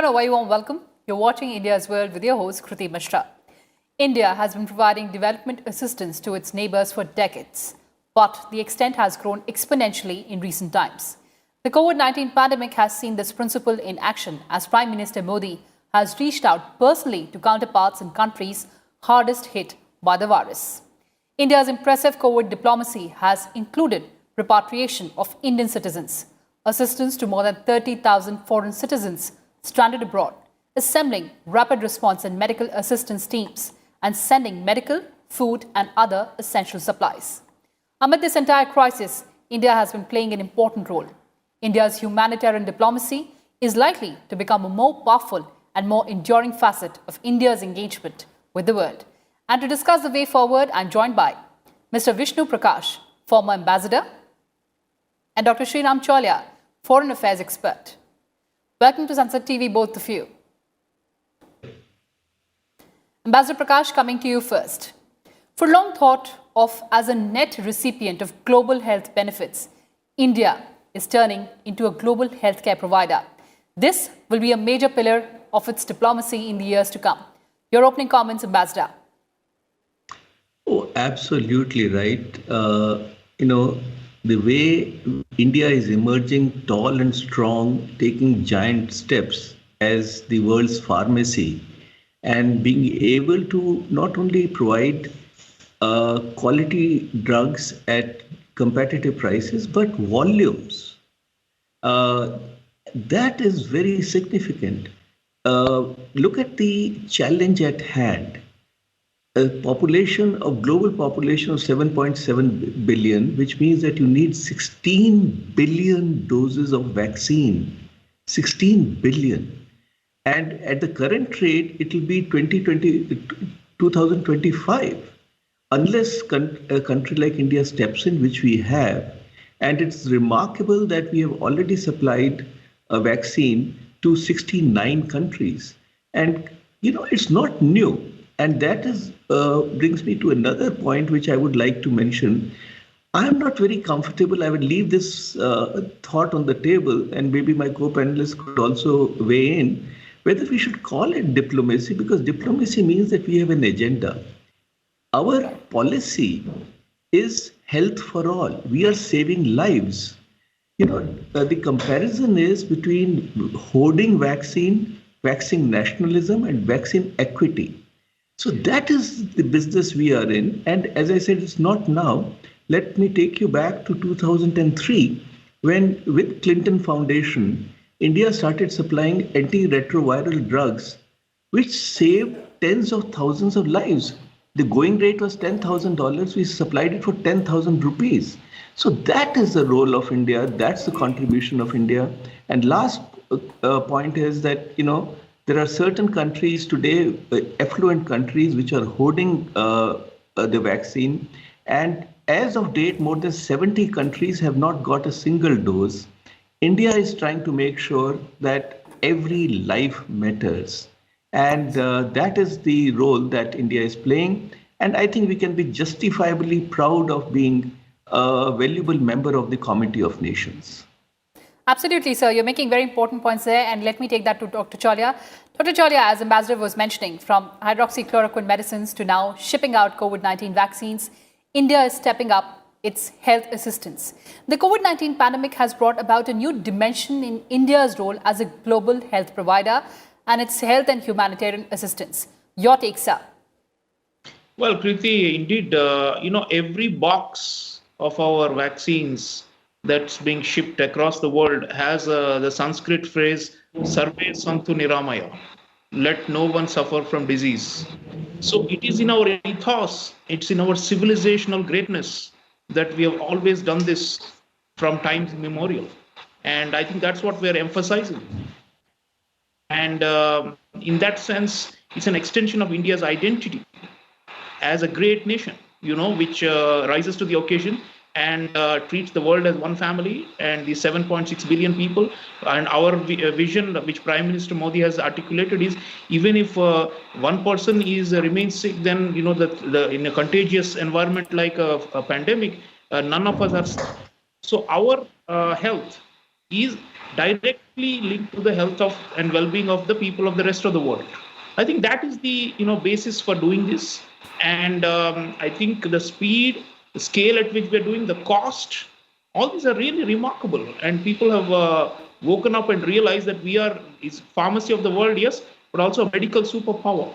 Hello and a very warm welcome. You're watching India's World with your host, Kruti Mishra. India has been providing development assistance to its neighbors for decades, but the extent has grown exponentially in recent times. The COVID-19 pandemic has seen this principle in action as Prime Minister Modi has reached out personally to counterparts in countries hardest hit by the virus. India's impressive COVID diplomacy has included repatriation of Indian citizens, assistance to more than 30,000 foreign citizens stranded abroad, assembling rapid response and medical assistance teams, and sending medical, food, and other essential supplies. Amid this entire crisis, India has been playing an important role. India's humanitarian diplomacy is likely to become a more powerful and more enduring facet of India's engagement with the world. And to discuss the way forward, I'm joined by Mr. Vishnu Prakash, former ambassador, and Dr. Sriram Cholia, foreign affairs expert. Welcome to Sunset TV, both of you. Ambassador Prakash, coming to you first. For long thought of as a net recipient of global health benefits, India is turning into a global healthcare provider. This will be a major pillar of its diplomacy in the years to come. Your opening comments, Ambassador. Oh, absolutely right. The way India is emerging tall and strong, taking giant steps as the world's pharmacy, and being able to not only provide quality drugs at competitive prices, but volumes. That is very significant. Look at the challenge at hand. A global population of 7.7 billion, which means that you need 16 billion doses of vaccine. 16 billion. And at the current rate, it will be 2025, unless a country like India steps in, which we have. And it's remarkable that we have already supplied a vaccine to 69 countries. And, it's not new. And that brings me to another point which I would like to mention. I am not very comfortable. I will leave this thought on the table, and maybe my co-panelists could also weigh in, whether we should call it diplomacy, because diplomacy means that we have an agenda. Our policy is health for all. We are saving lives. The comparison is between hoarding vaccine nationalism, and vaccine equity. So that is the business we are in. And as I said, it's not now. Let me take you back to 2003, when with Clinton Foundation, India started supplying antiretroviral drugs, which saved tens of thousands of lives. The going rate was $10,000. We supplied it for 10,000 rupees. So that is the role of India. That's the contribution of India. And last point is that, there are certain countries today, affluent countries, which are hoarding the vaccine. And as of date, more than 70 countries have not got a single dose. India is trying to make sure that every life matters. And that is the role that India is playing. And I think we can be justifiably proud of being a valuable member of the Committee of Nations. Absolutely, sir. You're making very important points there. And let me take that to Dr. Cholia. Dr. Cholia, as Ambassador was mentioning, from hydroxychloroquine medicines to now shipping out COVID-19 vaccines, India is stepping up its health assistance. The COVID-19 pandemic has brought about a new dimension in India's role as a global health provider and its health and humanitarian assistance. Your take, sir. Well, Kriti, indeed, every box of our vaccines that's being shipped across the world has the Sanskrit phrase, Sarve Santu Niramaya. Let no one suffer from disease. So it is in our ethos, it's in our civilizational greatness that we have always done this from times immemorial. And I think that's what we're emphasizing. And in that sense, it's an extension of India's identity as a great nation, which rises to the occasion and treats the world as one family, and the 7.6 billion people. And our vision, which Prime Minister Modi has articulated, is even if one person remains sick, then in a contagious environment like a pandemic, none of us are sick. So our health is directly linked to the health of and well-being of the people of the rest of the world. I think that is the basis for doing this, and I think the speed, the scale at which we are doing, the cost, all these are really remarkable, and people have woken up and realized that we are is pharmacy of the world, yes, but also a medical superpower.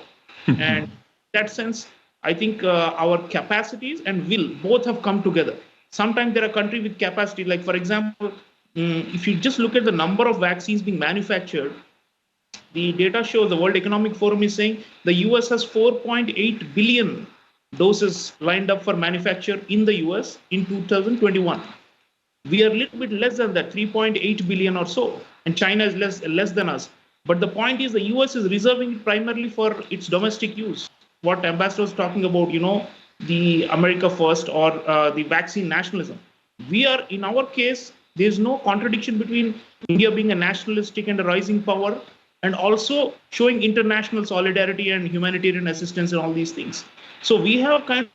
And in that sense, I think our capacities and will both have come together. Sometimes there are countries with capacity, like for example, if you just look at the number of vaccines being manufactured, the data shows the World Economic Forum is saying the US has 4.8 billion doses lined up for manufacture in the US in 2021. We are a little bit less than that, 3.8 billion or so, and China is less than us. But the point is, the US is reserving it primarily for its domestic use. What Ambassador was talking about, the America First or the vaccine nationalism. We are, in our case, there's no contradiction between India being a nationalistic and a rising power, and also showing international solidarity and humanitarian assistance and all these things. So we have kind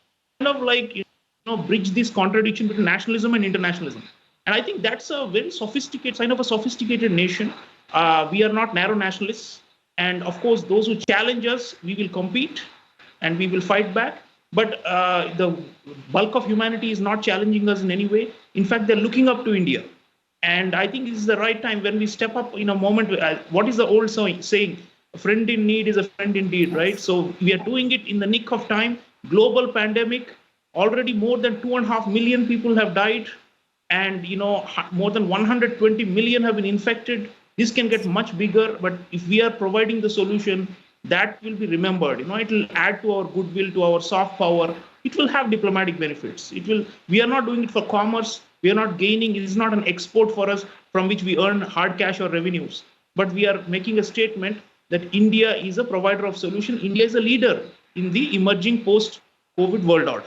of like bridge this contradiction between nationalism and internationalism. And I think that's a very sophisticated sign of a sophisticated nation. We are not narrow nationalists. And of course, those who challenge us, we will compete and we will fight back. But the bulk of humanity is not challenging us in any way. In fact, they're looking up to India. And I think this is the right time when we step up in a moment. What is the old saying? A friend in need is a friend indeed, right? So we are doing it in the nick of time. Global pandemic, already more than 2.5 million people have died. And more than 120 million have been infected. This can get much bigger, but if we are providing the solution, that will be remembered. It will add to our goodwill, to our soft power. It will have diplomatic benefits. We are not doing it for commerce. We are not gaining. It is not an export for us from which we earn hard cash or revenues. But we are making a statement that India is a provider of solution. India is a leader in the emerging post-COVID world order.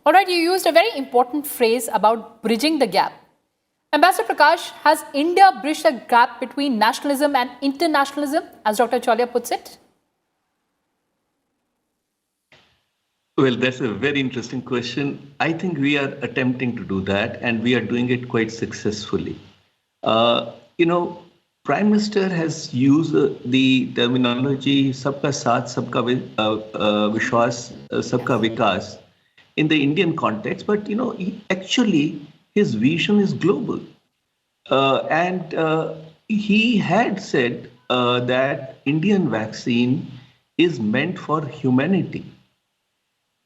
All right, you used a very important phrase about bridging the gap. Ambassador Prakash, has India bridged the gap between nationalism and internationalism, as Dr. Chaulia puts it? Well, that's a very interesting question. I think we are attempting to do that, and we are doing it quite successfully. Prime Minister has used the terminology "Sabka Saath, Sabka Vishwas, Sabka Vikas" in the Indian context, but actually his vision is global, and he had said that Indian vaccine is meant for humanity.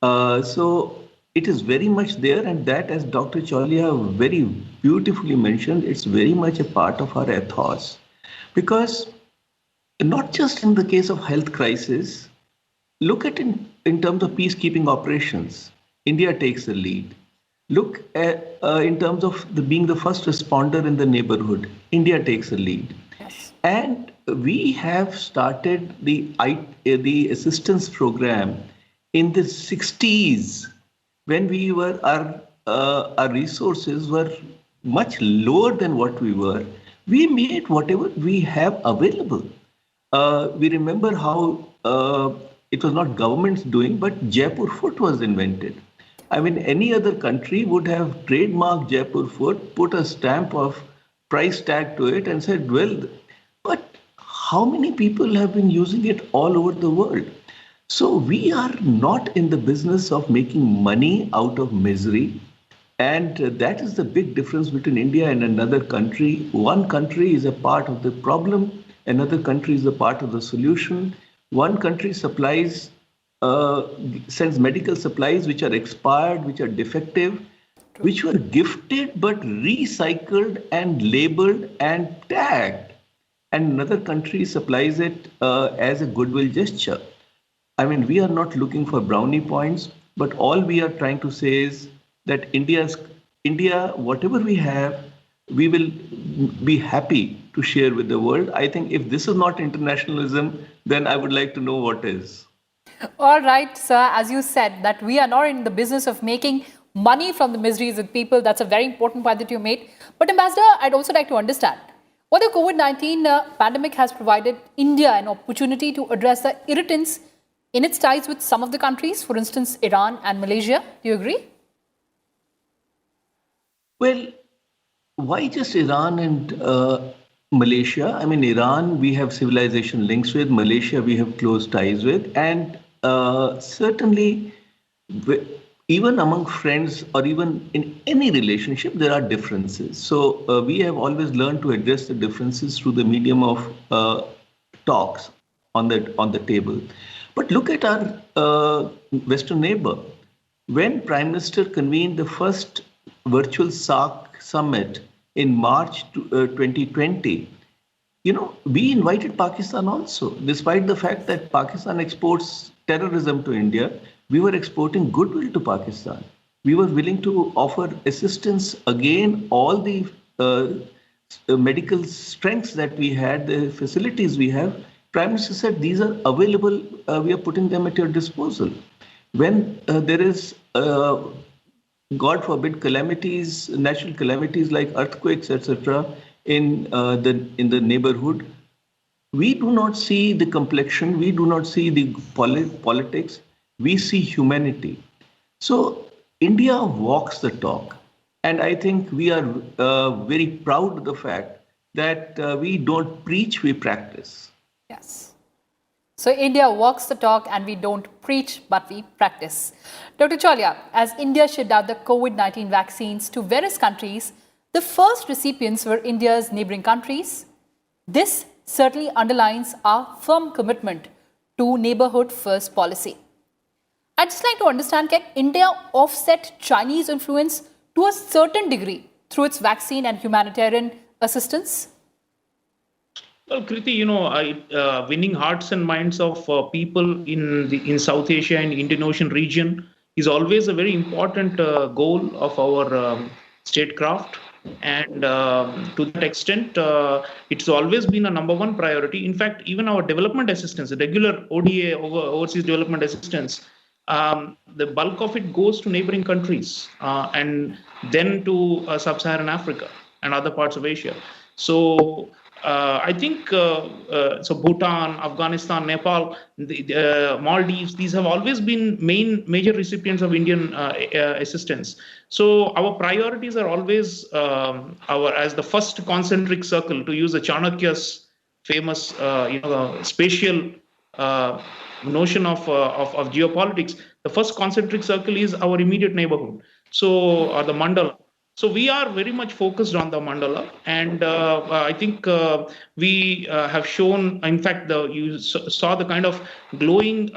So it is very much there, and that, as Dr. Chaulia very beautifully mentioned, it's very much a part of our ethos. Because not just in the case of health crisis, look at it in terms of peacekeeping operations. India takes the lead. Look at in terms of being the first responder in the neighborhood. India takes the lead. Yes. And we have started the assistance program in the 60s, when we were our resources were much lower than what we were. We made whatever we have available. We remember how it was not governments doing, but Jaipur Foot was invented. I mean, any other country would have trademarked Jaipur Foot, put a stamp of price tag to it and said, well, but how many people have been using it all over the world? So we are not in the business of making money out of misery. And that is the big difference between India and another country. One country is a part of the problem. Another country is a part of the solution. One country supplies, sends medical supplies which are expired, which are defective, which were gifted but recycled and labeled and tagged. And another country supplies it as a goodwill gesture. I mean, we are not looking for brownie points, but all we are trying to say is that India, whatever we have, we will be happy to share with the world. I think if this is not internationalism, then I would like to know what is. All right, sir, as you said, that we are not in the business of making money from the miseries of people. That's a very important point that you made. But Ambassador, I'd also like to understand whether COVID-19 pandemic has provided India an opportunity to address the irritants in its ties with some of the countries, for instance, Iran and Malaysia. Do you agree? Well, why just Iran and Malaysia? I mean, Iran, we have civilization links with. Malaysia, we have close ties with. And certainly, even among friends or even in any relationship, there are differences. So we have always learned to address the differences through the medium of talks on the table. But look at our Western neighbor. When Prime Minister convened the first virtual SAARC summit in March 2020, we invited Pakistan also. Despite the fact that Pakistan exports terrorism to India, we were exporting goodwill to Pakistan. We were willing to offer assistance again, all the medical strengths that we had, the facilities we have. Prime Minister said these are available, we are putting them at your disposal. When there is, God forbid, calamities, natural calamities like earthquakes, etc., in the neighborhood, we do not see the complexion, we do not see the politics, we see humanity. So India walks the talk. And I think we are very proud of the fact that we don't preach, we practice. Yes. So India walks the talk and we don't preach, but we practice. Dr. Chaulia, as India shipped out the COVID-19 vaccines to various countries, the first recipients were India's neighboring countries. This certainly underlines our firm commitment to neighborhood first policy. I'd just like to understand, can India offset Chinese influence to a certain degree through its vaccine and humanitarian assistance? Well, Kriti, winning hearts and minds of people in South Asia and Indian Ocean region is always a very important goal of our statecraft. And to that extent, it's always been a number one priority. In fact, even our development assistance, the regular ODA, overseas development assistance, the bulk of it goes to neighboring countries and then to sub-Saharan Africa and other parts of Asia. So I think Bhutan, Afghanistan, Nepal, the Maldives, these have always been major recipients of Indian assistance. So our priorities are always as the first concentric circle, to use the Chanakya's famous spatial notion of geopolitics. The first concentric circle is our immediate neighborhood. So the mandala. So we are very much focused on the mandala, and I think we have shown. In fact, you saw the kind of glowing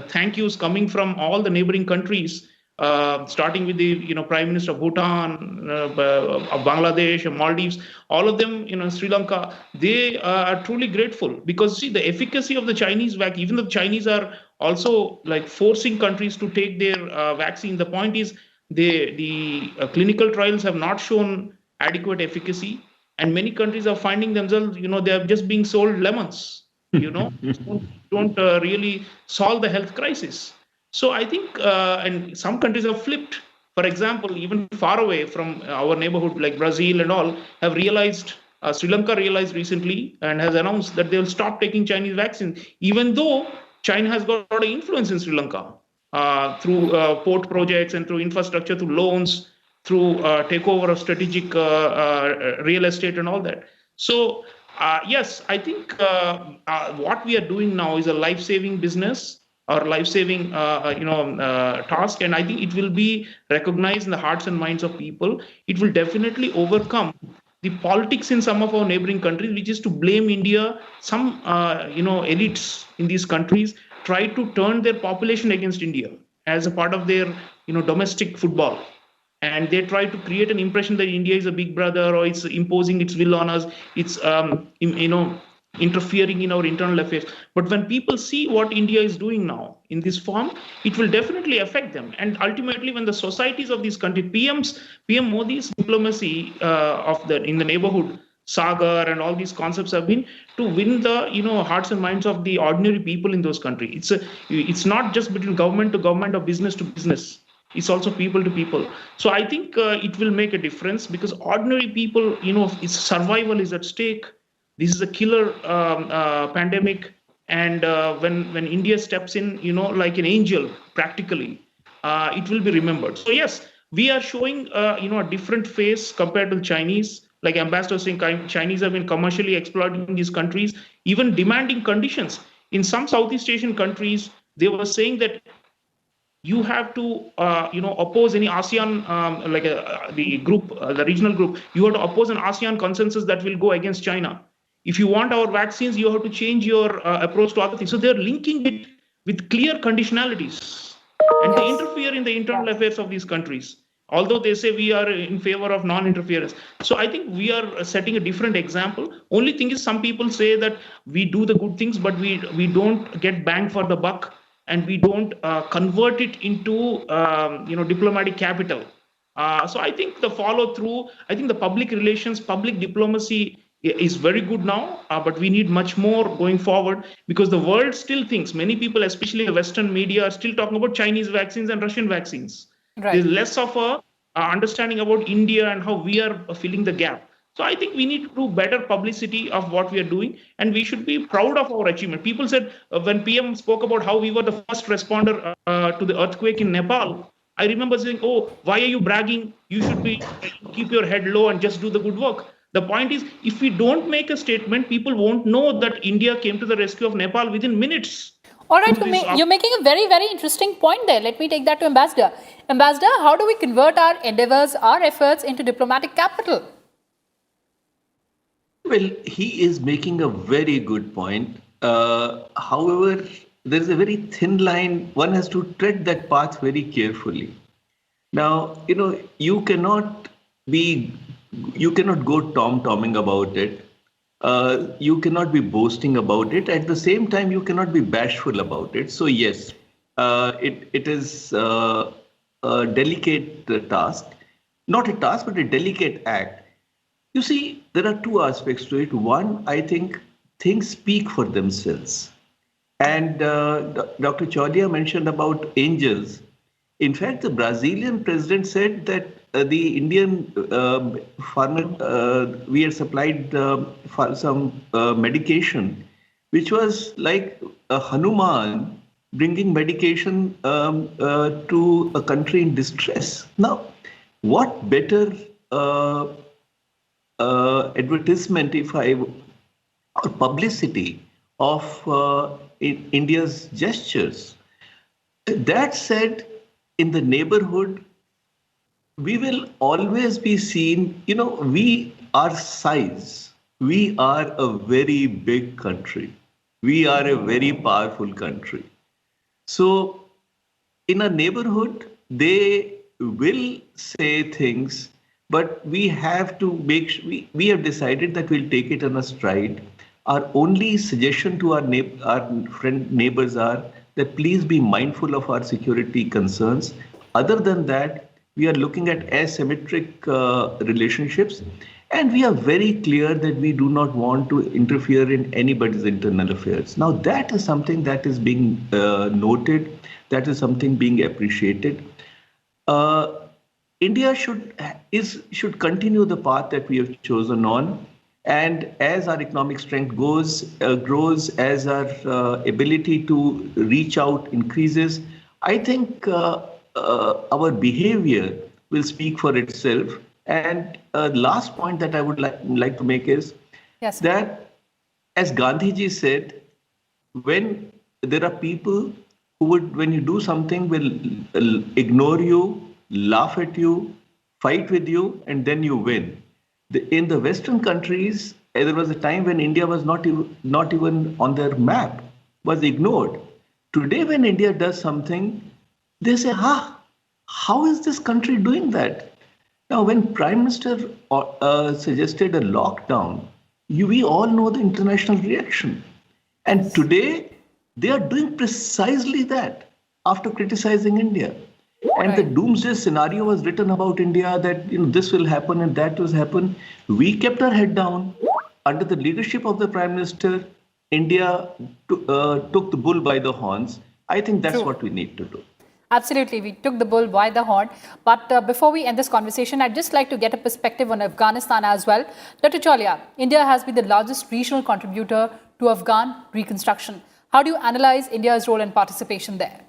thank yous coming from all the neighboring countries, starting with the Prime Minister of Bhutan, of Bangladesh, Maldives, all of them, Sri Lanka. They are truly grateful because see the efficacy of the Chinese vaccine. Even though the Chinese are also like forcing countries to take their vaccine, the point is, the clinical trials have not shown adequate efficacy, and many countries are finding themselves, they are just being sold lemons, don't really solve the health crisis. So I think, and some countries have flipped. For example, even far away from our neighborhood, like Brazil and all, have realized, Sri Lanka realized recently and has announced that they will stop taking Chinese vaccines, even though China has got a lot of influence in Sri Lanka. Through port projects and through infrastructure, through loans, through takeover of strategic real estate and all that. So yes, I think what we are doing now is a life-saving business or life-saving task, and I think it will be recognized in the hearts and minds of people. It will definitely overcome the politics in some of our neighboring countries, which is to blame India. Some elites in these countries try to turn their population against India as a part of their domestic football, and they try to create an impression that India is a big brother or it's imposing its will on us. It's interfering in our internal affairs. But when people see what India is doing now in this form, it will definitely affect them. And ultimately, when the societies of these countries, PM Modi's diplomacy in the neighborhood, Sagar and all these concepts have been to win the hearts and minds of the ordinary people in those countries. It's not just between government to government or business to business. It's also people to people. So I think it will make a difference because ordinary people, its survival is at stake. This is a killer pandemic, and when India steps in, like an angel, practically, it will be remembered. So yes, we are showing a different face compared to the Chinese. Like Ambassador saying, Chinese have been commercially exploiting these countries, even demanding conditions. In some Southeast Asian countries, they were saying that you have to oppose any ASEAN the group, the regional group. You have to oppose an ASEAN consensus that will go against China. If you want our vaccines, you have to change your approach to other things. So they're linking it with clear conditionalities, and they interfere in the internal affairs of these countries. Although they say we are in favor of non-interference. So I think we are setting a different example. Only thing is, some people say that we do the good things, but we don't get bang for the buck, and we don't convert it into diplomatic capital. So I think the follow through, I think the public relations, public diplomacy is very good now, but we need much more going forward, because the world still thinks, many people, especially the Western media, are still talking about Chinese vaccines and Russian vaccines. Right. There's less of a understanding about India and how we are filling the gap. So I think we need to do better publicity of what we are doing, and we should be proud of our achievement. People said when PM spoke about how we were the first responder to the earthquake in Nepal, I remember saying, "Oh, why are you bragging? You should be keep your head low and just do the good work." The point is, if we don't make a statement, people won't know that India came to the rescue of Nepal within minutes. All right, you're making a very, very interesting point there. Let me take that to Ambassador. Ambassador, how do we convert our endeavors, our efforts into diplomatic capital? Well, he is making a very good point. However, there is a very thin line. One has to tread that path very carefully. Now, you cannot go tom-tomming about it. You cannot be boasting about it. At the same time, you cannot be bashful about it. So yes, it is a delicate task, not a task, but a delicate act. You see, there are two aspects to it. One, I think things speak for themselves. And Dr. Chaulia mentioned about angels. In fact, the Brazilian president said that the Indian farmer, we had supplied for some medication, which was like a Hanuman bringing medication to a country in distress. Now, what better advertisement, or publicity of India's gestures? That said, in the neighborhood, we will always be seen, we are size. We are a very big country. We are a very powerful country. So in a neighborhood, they will say things, but we have to make sure, we have decided that we'll take it on a stride. Our only suggestion to our neighbors are that please be mindful of our security concerns. Other than that, we are looking at asymmetric relationships, and we are very clear that we do not want to interfere in anybody's internal affairs. Now, that is something that is being noted, that is something being appreciated. India should continue the path that we have chosen on. And as our economic strength grows, as our ability to reach out increases, I think our behavior will speak for itself. And last point that I would like to make is that, as Gandhiji said, when there are people who would, when you do something, will ignore you, laugh at you, fight with you, and then you win. In the Western countries, there was a time when India was not even on their map, was ignored. Today, when India does something, they say, how is this country doing that? Now, when Prime Minister suggested a lockdown, we all know the international reaction. And today, they are doing precisely that after criticizing India. And the doomsday scenario was written about India, that this will happen and that will happen. We kept our head down. Under the leadership of the Prime Minister, India took the bull by the horns. I think that's what we need to do. Absolutely, we took the bull by the horn. But before we end this conversation, I'd just like to get a perspective on Afghanistan as well. Dr. Chaulia, India has been the largest regional contributor to Afghan reconstruction. How do you analyze India's role and participation there?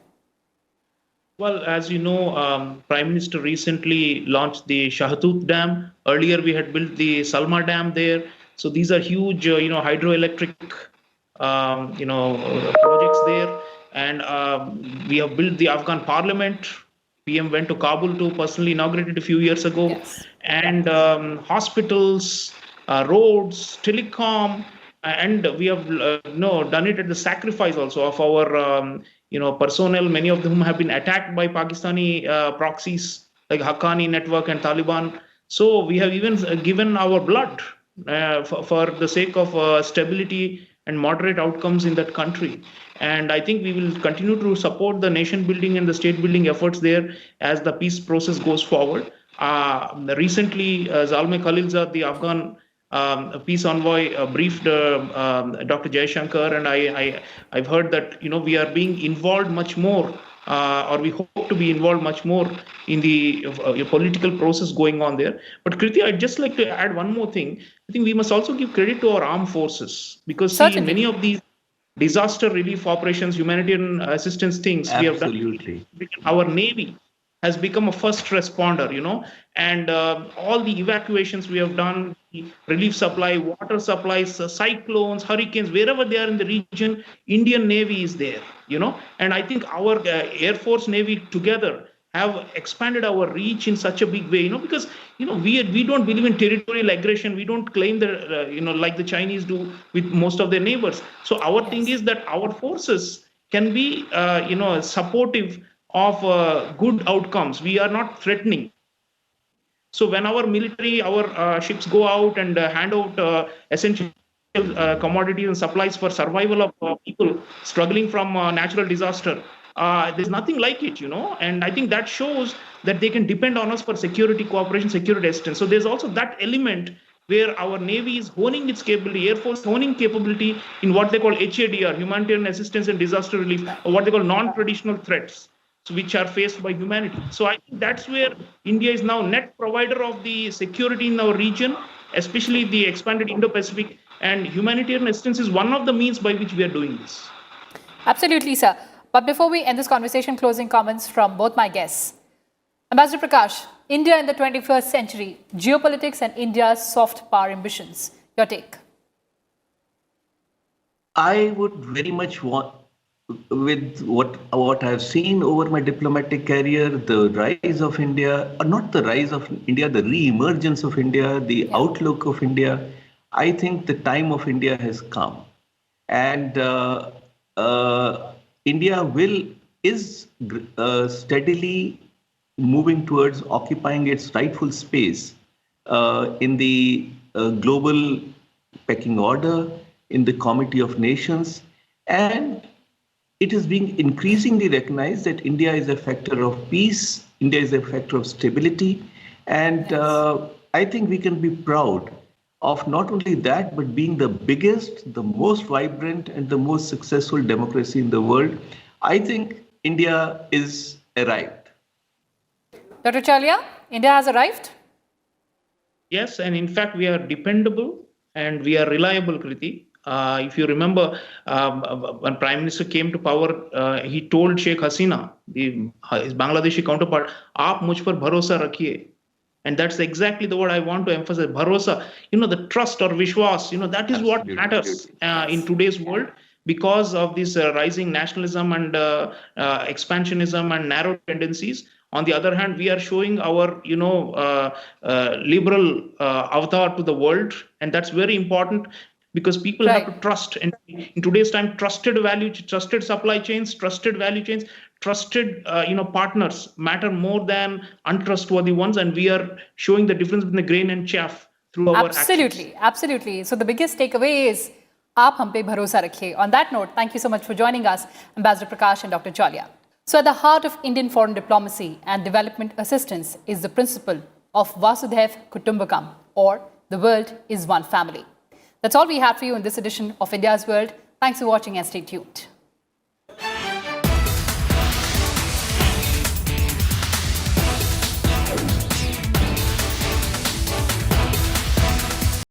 Well, as you know, Prime Minister recently launched the Shahdut Dam. Earlier, we had built the Salma Dam there. So these are huge, hydroelectric, projects there. And we have built the Afghan Parliament. PM went to Kabul to personally inaugurate it a few years ago. Yes. And hospitals, roads, telecom, and we have done it at the sacrifice also of our personnel, many of whom have been attacked by Pakistani proxies like Haqqani network and Taliban. So we have even given our blood for the sake of stability and moderate outcomes in that country. And I think we will continue to support the nation building and the state building efforts there as the peace process goes forward. Recently, Zalmay Khalilzad, the Afghan peace envoy, briefed Dr. Jaishankar, and I've heard that we are being involved much more, or we hope to be involved much more in the political process going on there. But Kriti, I'd just like to add one more thing. I think we must also give credit to our armed forces, because see, in many of these disaster relief operations, humanitarian assistance things we have done, our Navy has become a first responder, and all the evacuations we have done, relief supply, water supplies, cyclones, hurricanes, wherever they are in the region, Indian Navy is there, and I think our Air Force, Navy together have expanded our reach in such a big way, because, we don't believe in territorial aggression. We don't claim that, like the Chinese do with most of their neighbors. So our thing is that our forces can be, supportive of good outcomes. We are not threatening. So when our military, our ships go out and hand out essential commodities and supplies for survival of people struggling from natural disaster, there's nothing like it, and I think that shows that they can depend on us for security cooperation, security assistance. So there's also that element where our Navy is honing its capability, Air Force honing capability in what they call HADR, humanitarian assistance and disaster relief, or what they call non-traditional threats, which are faced by humanity. So I think that's where India is now net provider of the security in our region, especially the expanded Indo-Pacific, and humanitarian assistance is one of the means by which we are doing this. Absolutely, sir. But before we end this conversation, closing comments from both my guests. Ambassador Prakash, India in the 21st century, geopolitics and India's soft power ambitions. Your take? I would very much want, with what I've seen over my diplomatic career, the rise of India, or not the rise of India, the re-emergence of India, the outlook of India, I think the time of India has come. And India is steadily moving towards occupying its rightful space in the global pecking order, in the Committee of Nations, and it is being increasingly recognized that India is a factor of peace, India is a factor of stability, and I think we can be proud of not only that, but being the biggest, the most vibrant, and the most successful democracy in the world. I think India is arrived. Dr. Chalia, India has arrived? Yes, and in fact, we are dependable and we are reliable, Kriti. If you remember, when Prime Minister came to power, he told Sheikh Hasina, his Bangladeshi counterpart, "Aap mujh par bharosa rakhiye." And that's exactly the word I want to emphasize. Bharosa, the trust or vishwas, that is what matters in today's world, because of this rising nationalism and expansionism and narrow tendencies. On the other hand, we are showing our, liberal avatar to the world, and that's very important, because people have to trust. And in today's time, trusted supply chains, trusted value chains, trusted partners matter more than untrustworthy ones. And we are showing the difference between the grain and chaff through our actions. Absolutely. So the biggest takeaway is, aap hum pe bharosa rakhiye. On that note, thank you so much for joining us, Ambassador Prakash and Dr. Chalia. So at the heart of Indian foreign diplomacy and development assistance is the principle of Vasudhaiv Kutumbakam, or the world is one family. That's all we have for you in this edition of India's World. Thanks for watching and stay tuned.